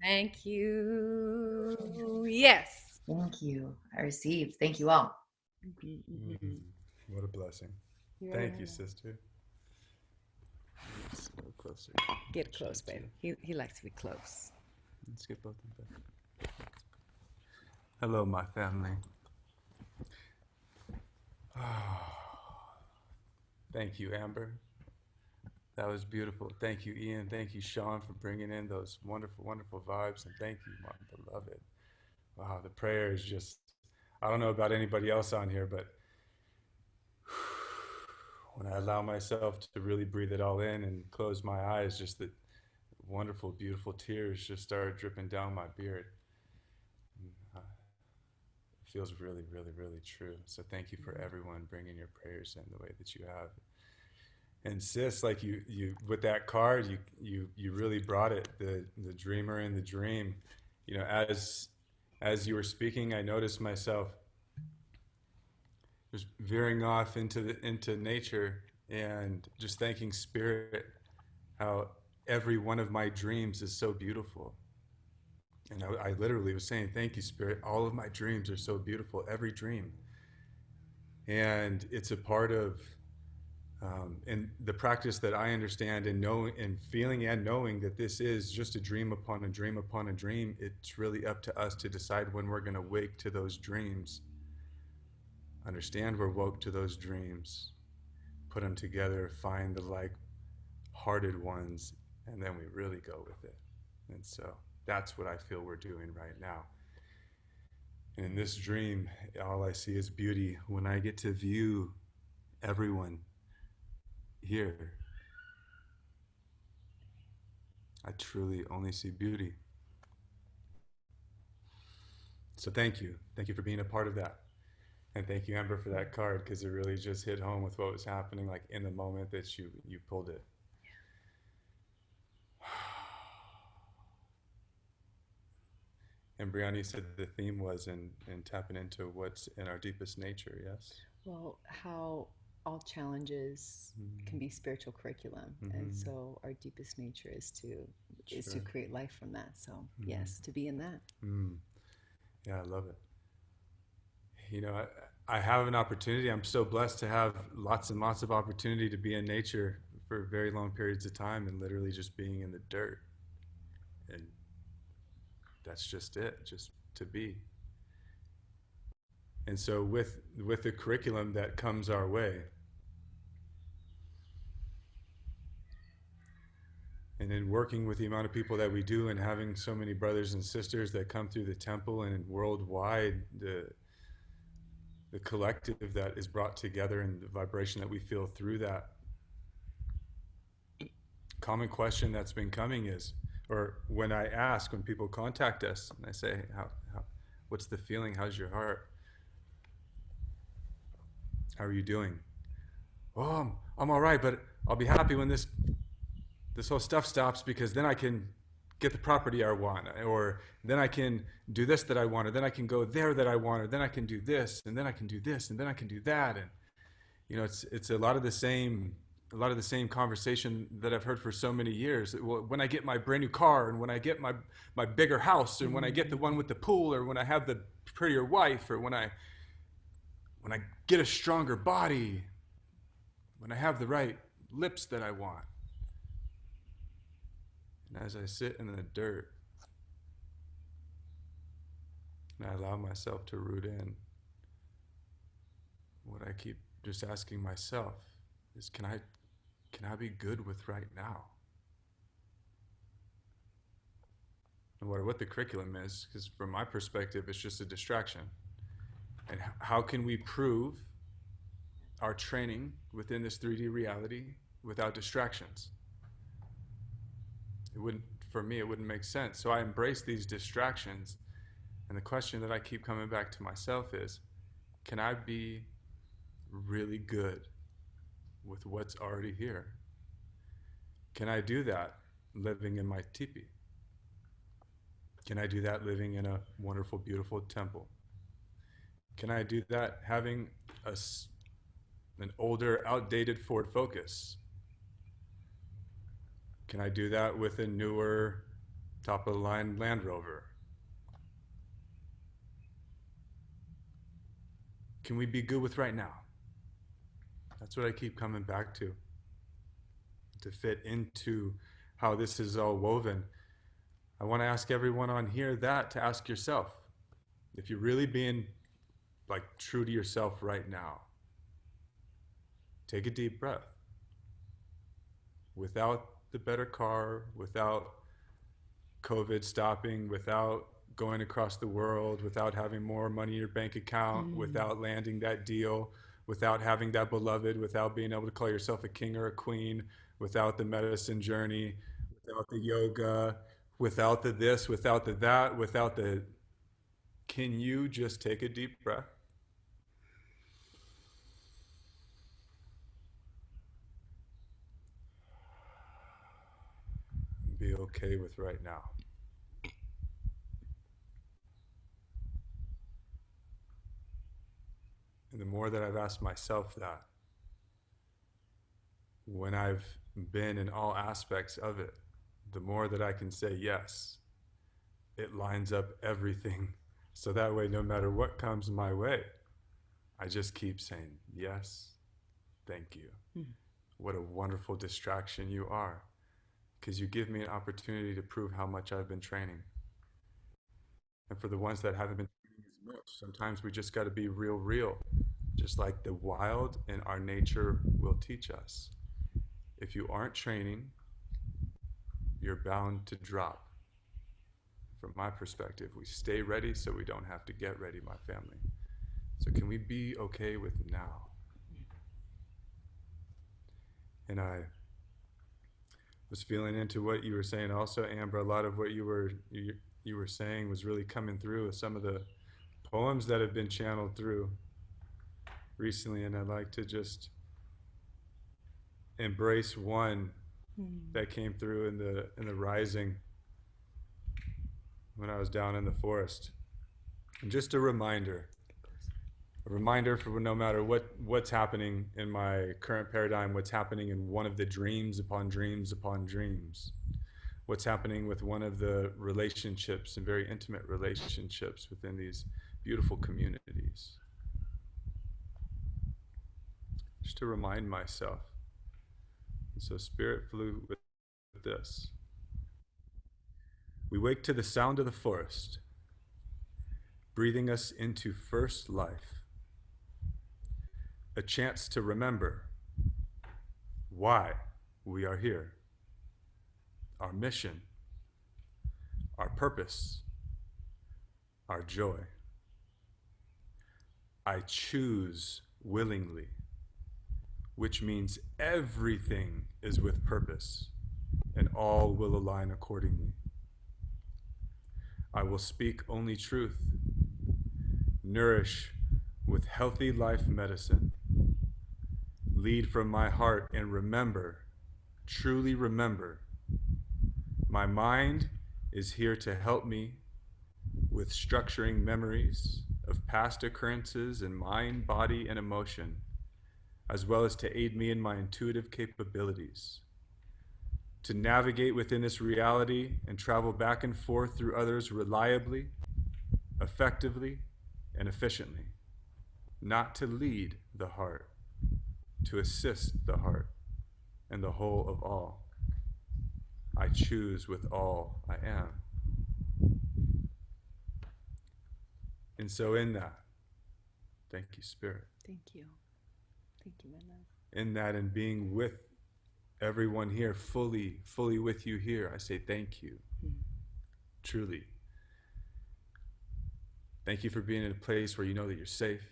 Thank you. Yes. Thank you. I received. Thank you all. What a blessing. Thank you, sister. Let's go closer. Get close, baby. He likes to be close. Let's get both of them. Hello, my family. Thank you, Amber. That was beautiful. Thank you, Ian. Thank you, Sean, for bringing in those wonderful, wonderful vibes. And thank you, my beloved. Wow, the prayer is just, I don't know about anybody else on here, but when I allow myself to really breathe it all in and close my eyes, just the wonderful, beautiful tears just started dripping down my beard. It feels really, really, really true. So thank you for everyone bringing your prayers in the way that you have. And sis, like you with that card, you really brought it, the dreamer and the dream. You know, as you were speaking, I noticed myself just veering off into nature and just thanking Spirit how every one of my dreams is so beautiful. And I literally was saying, thank you, Spirit. All of my dreams are so beautiful, every dream. And it's a part of and the practice that I understand and know and feeling and knowing that this is just a dream upon a dream upon a dream. It's really up to us to decide when we're going to wake to those dreams. Understand we're woke to those dreams put them together, find the like-hearted ones, and then we really go with it. And so that's what I feel we're doing right now. And in this dream, all I see is beauty. When I get to view everyone here, I truly only see beauty. So thank you. Thank you for being a part of that. And thank you, Amber, for that card, because it really just hit home with what was happening, like in the moment that you pulled it. And Briana, you said the theme was in tapping into what's in our deepest nature, yes? Well, how all challenges can be spiritual curriculum, and so our deepest nature is to create life from that. So yes, to be in that. Yeah, I love it. You know, I have an opportunity. I'm so blessed to have lots and lots of opportunity to be in nature for very long periods of time, and literally just being in the dirt. And that's just it, just to be. And so with the curriculum that comes our way, and in working with the amount of people that we do, and having so many brothers and sisters that come through the temple, and worldwide, the collective that is brought together and the vibration that we feel through that, common question that's been coming is, or when I ask, when people contact us and I say, what's the feeling? How's your heart? How are you doing? Oh, I'm all right, but I'll be happy when this whole stuff stops, because then I can get the property I want, or then I can do this that I want, or then I can go there that I want, or then I can do this, and then I can do this, and then I can do that. And you know, it's a lot of the same conversation that I've heard for so many years. When I get my brand new car, and when I get my bigger house, and when I get the one with the pool, or when I have the prettier wife, or when I get a stronger body, when I have the right lips that I want. And as I sit in the dirt and I allow myself to root in, what I keep just asking myself is, can I be good with right now? And what the curriculum is, because from my perspective, it's just a distraction. And how can we prove our training within this 3D reality without distractions? For me, it wouldn't make sense. So I embrace these distractions. And the question that I keep coming back to myself is, can I be really good with what's already here? Can I do that living in my teepee? Can I do that living in a wonderful, beautiful temple? Can I do that having an older, outdated Ford Focus? Can I do that with a newer, top-of-the-line Land Rover? Can we be good with right now? That's what I keep coming back to fit into how this is all woven. I want to ask everyone on here to ask yourself, if you're really being like true to yourself right now, take a deep breath. Without the better car, without COVID stopping, without going across the world, without having more money in your bank account, without landing that deal, without having that beloved, without being able to call yourself a king or a queen, without the medicine journey, without the yoga, without the this, without the that, without the... Can you just take a deep breath? Be okay with right now. And the more that I've asked myself that, when I've been in all aspects of it, the more that I can say yes, it lines up everything. So that way, no matter what comes my way, I just keep saying, yes, thank you. What a wonderful distraction you are, because you give me an opportunity to prove how much I've been training. And for the ones that haven't been training as much, sometimes we just got to be real. just like the wild and our nature will teach us. If you aren't training, you're bound to drop. From my perspective, we stay ready so we don't have to get ready, my family. So can we be okay with now? And I was feeling into what you were saying also, Amber. A lot of what you were saying was really coming through with some of the poems that have been channeled through recently, and I'd like to just embrace one that came through in the rising when I was down in the forest. And just a reminder for no matter what's happening in my current paradigm, what's happening in one of the dreams upon dreams upon dreams, what's happening with one of the relationships and very intimate relationships within these beautiful communities. Just to remind myself. And so Spirit flew with this. We wake to the sound of the forest, breathing us into first life. A chance to remember why we are here, our mission, our purpose, our joy. I choose willingly, which means everything is with purpose and all will align accordingly. I will speak only truth, nourish with healthy life medicine, lead from my heart and remember, truly remember, my mind is here to help me with structuring memories of past occurrences in mind, body, and emotion, as well as to aid me in my intuitive capabilities, to navigate within this reality and travel back and forth through others reliably, effectively, and efficiently, not to lead the heart, to assist the heart and the whole of all. I choose with all I am. And so in that, thank you, Spirit. Thank you. Thank you, my love. In that and being with everyone here, fully with you here, I say thank you. Truly. Thank you for being in a place where you know that you're safe.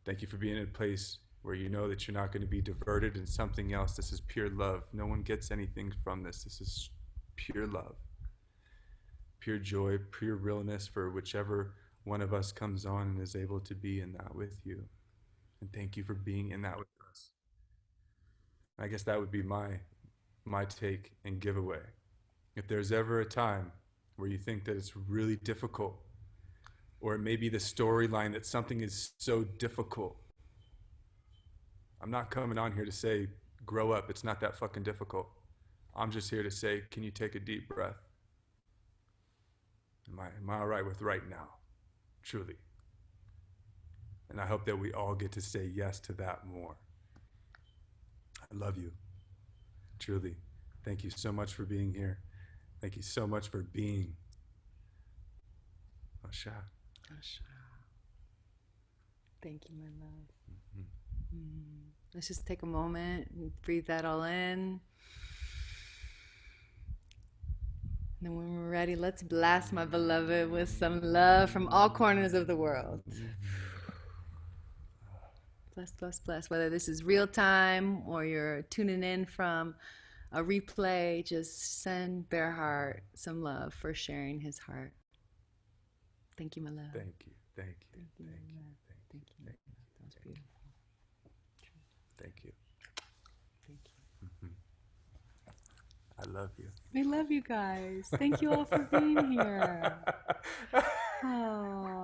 Thank you for being in a place where you know that you're not going to be diverted in something else. This is pure love. No one gets anything from this. This is pure love, pure joy, pure realness for whichever one of us comes on and is able to be in that with you. And thank you for being in that with us. I guess that would be my take and giveaway. If there's ever a time where you think that it's really difficult, or it may be the storyline that something is so difficult, I'm not coming on here to say, grow up, it's not that fucking difficult. I'm just here to say, can you take a deep breath? Am I all right with right now? Truly. And I hope that we all get to say yes to that more. I love you. Truly. Thank you so much for being here. Thank you so much for being. Asha. Asha. Thank you, my love. Let's just take a moment and breathe that all in. And then when we're ready, let's blast my beloved with some love from all corners of the world. Bless, bless, bless. Whether this is real time or you're tuning in from a replay, just send Bear Heart some love for sharing his heart. Thank you, my love. Thank you. Thank you. Thank you, my love. Thank you. That was beautiful. Thank you. Thank you. I love you. I love you guys. Thank you all for being here. Oh,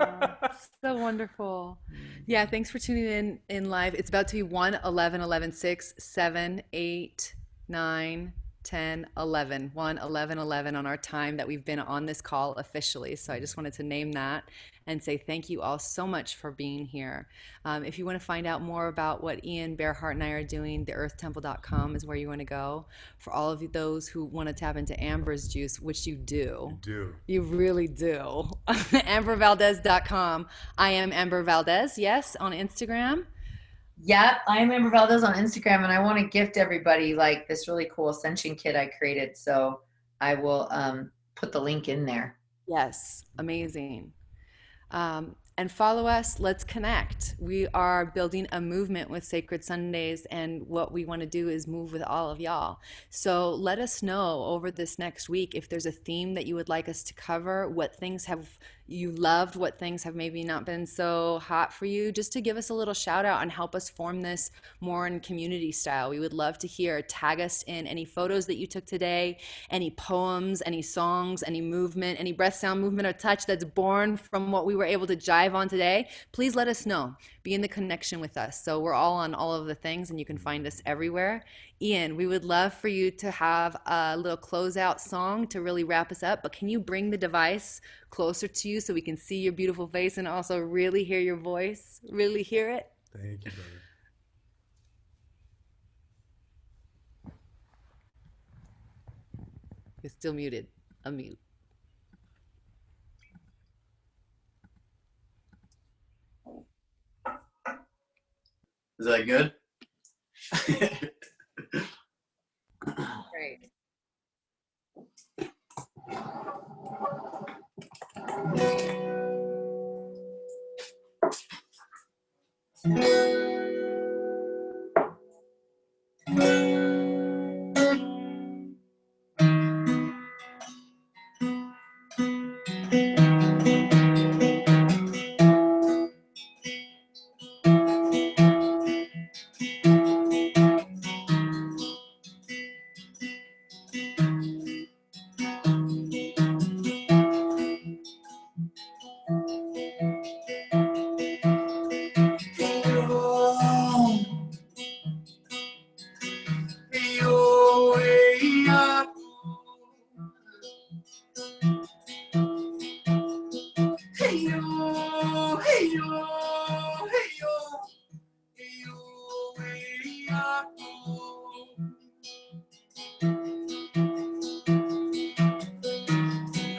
so wonderful. Yeah, thanks for tuning in live. It's about to be 1, 11, 11, 6, 7, 8, 9, 10, 11. 1, 11, 11 on our time that we've been on this call officially. So I just wanted to name that. and say thank you all so much for being here. If you want to find out more about what Ian, Bearheart, and I are doing, theearthtemple.com is where you want to go. For all of those who want to tap into Amber's juice, which you do. You do. You really do. AmberValdez.com. I am Amber Valdez, yes, on Instagram. Yep, I'm Amber Valdez on Instagram, and I want to gift everybody like this really cool ascension kit I created. So I will put the link in there. Yes, amazing. And follow us. Let's connect. We are building a movement with Sacred Sundays, and what we want to do is move with all of y'all. So let us know over this next week if there's a theme that you would like us to cover, what things have you loved, what things have maybe not been so hot for you, just to give us a little shout out and help us form this more in community style. We would love to hear. Tag us in any photos that you took today, any poems, any songs, any movement, any breath, sound, movement, or touch that's born from what we were able to jive on today. Please let us know. Be in the connection with us. So we're all on all of the things, and you can find us everywhere. Ian, we would love for you to have a little closeout song to really wrap us up, but can you bring the device closer to you so we can see your beautiful face and also really hear your voice, really hear it? Thank you, brother. You're still muted. Unmute. Is that good? Great.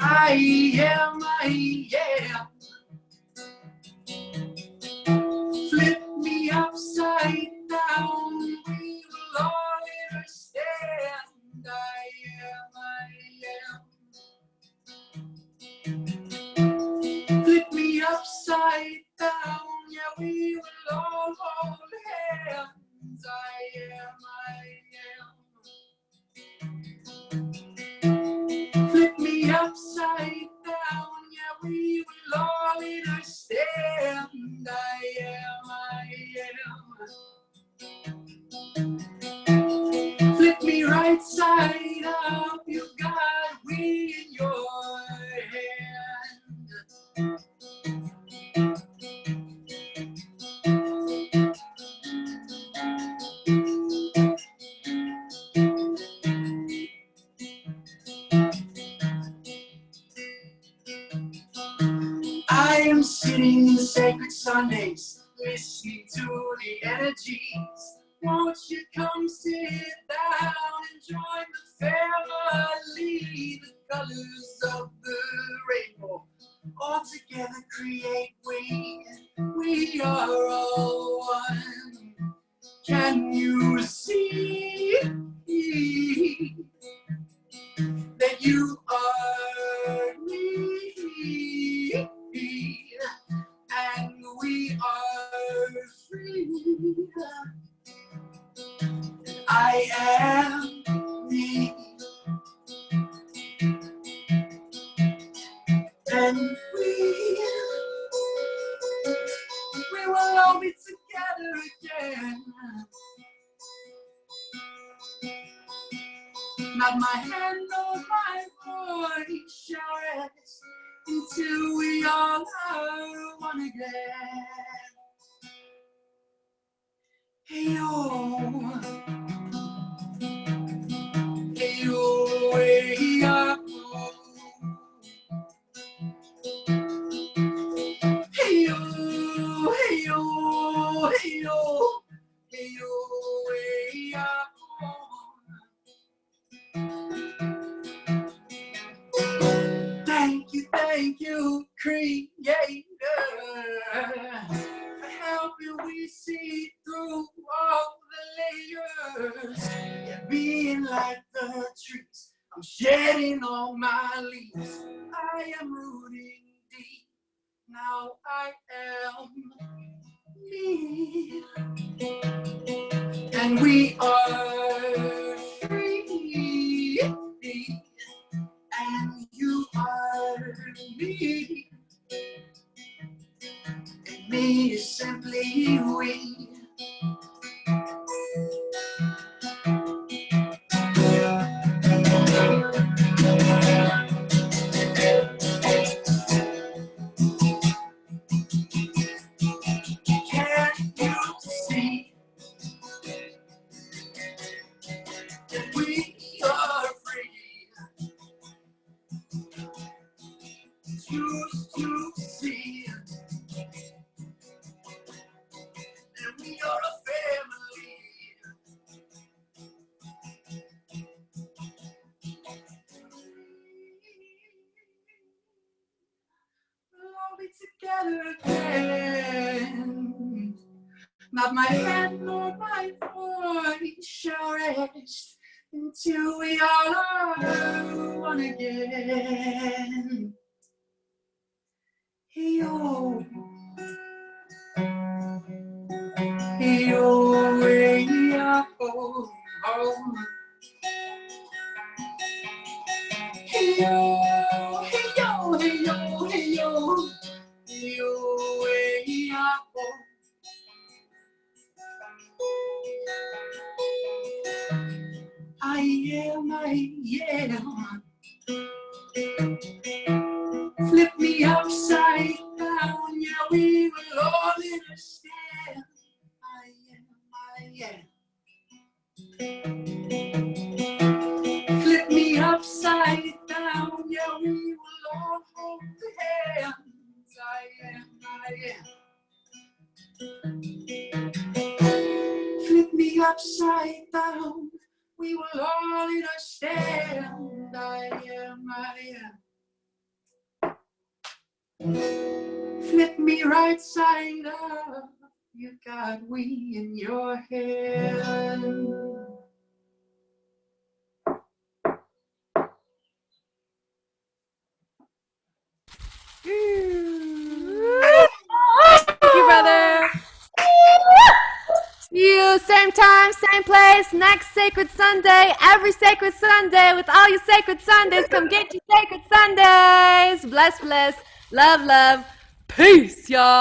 I am. Flip me upside down, we will all understand. I am. Flip me upside down, yeah, we will all hold hands. I am. Flip me upside down, yeah, we will all understand. I am. Flip me right side up, you've got we in your hand. I am sitting in sacred Sundays, listening to the energies. Won't you come sit down and join the family? The colors of the rainbow all together create we. We are all one. Can you see that you are me? And we are free. I am me. And we will all be together again. Not my hand nor my voice shall rest until we all are one again. Hey yo, hey yo, hey yo. me see through all the layers. Yeah, being like the trees, I'm shedding all my leaves. I am rooting deep. Now I am me. And we are free. And you are me. And me is simply we. Can't you see that we are free? Choose to see that we are a family. We'll all be together again. Not my hand nor my voice shall rest until we all are one again. Hey-yo. Hey-yo, hey-yo, oh. Hey-yo, hey-yo, hey-yo, hey-yo. Hey-yo, hey-yo, oh. I am. Flip me upside down, yeah, we will all understand. I am. Flip me upside down, yeah, we will all hold hands. I am. Flip me upside down, we will all understand. I am. Flip me right side up, you got we in your hand. Thank you, brother. See you same time, same place, next Sacred Sunday, every Sacred Sunday with all your Sacred Sundays. Come get your Sacred Sundays. Bless, bless, love, love. Peace, y'all.